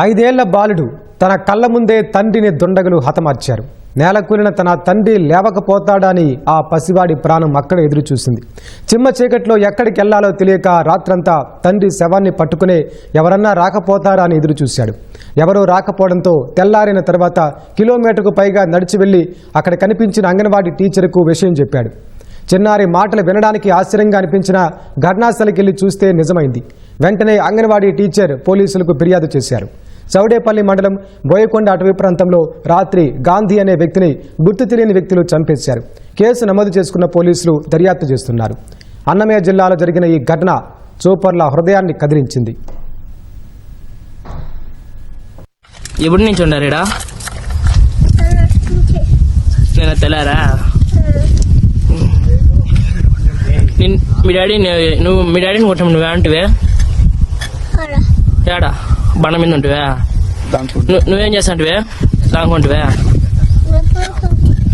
5 ఏళ్ల బాలుడు తన కళ్ళ ముందే తండ్రిని దుండగులు హతమార్చారు. నేలకూలిన తన తండ్రి లేవకపోతాడని ఆ పసివాడి ప్రాణం అక్కడ ఎదురు చూసింది. చిమ్మ చీకట్లో ఎక్కడికి వెళ్లాలో తెలియక రాత్రంతా తండ్రి శవాన్ని పట్టుకునే ఎవరన్నా రాకపోతారా అని ఎదురు చూశాడు. ఎవరూ రాకపోవడంతో తెల్లారిన తర్వాత కిలోమీటర్కు పైగా నడిచి వెళ్లి అక్కడ కనిపించిన అంగన్వాడీ టీచర్కు విషయం చెప్పాడు. చిన్నారి మాటలు వినడానికి ఆశ్చర్యంగా అనిపించిన ఘటనాస్థలికి వెళ్లి చూస్తే నిజమైంది. వెంటనే అంగన్వాడీ టీచర్ పోలీసులకు ఫిర్యాదు చేశారు. చౌడేపల్లి మండలం బోయకొండ అటవీ ప్రాంతంలో రాత్రి గాంధీ అనే వ్యక్తిని గుర్తు తెలియని వ్యక్తులు చంపేశారు. కేసు నమోదు చేసుకున్న పోలీసులు దర్యాప్తు చేస్తున్నారు. అన్నమయ్య జిల్లాలో జరిగిన ఈ ఘటన చూపర్ల హృదయాన్ని కదిలించింది. ఎప్పటి నుంచి ఉన్నారు ఇడా? నేను తెల్లారా మీ డాడీని కొట్టాము. నువ్వే అంటువే ఏడా బండ మీద ఉంటువే? నువ్వేం చేస్తాంటివే? దానుకుంటువే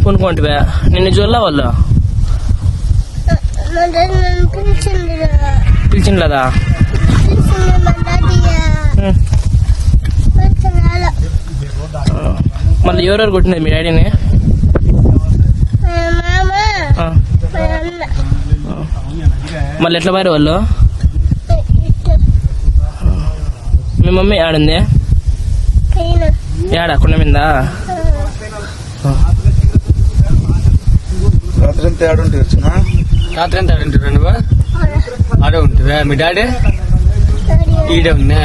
కొనుక్కుంటువే? నిన్ను చూడలా వాళ్ళు పిలిచిండ్లేదా? మళ్ళీ ఎవరెవరు కొట్టినది మీ డాడీని? మళ్ళీ ఎట్లా పోయారు వాళ్ళు? మీ మమ్మీ ఆడుంది ఏడా కొండ మీద? రాత్రి అంతా ఆడుంటే నువ్వు ఆడే ఉంటువే? మీ డాడీ ఈడే ఉన్నా?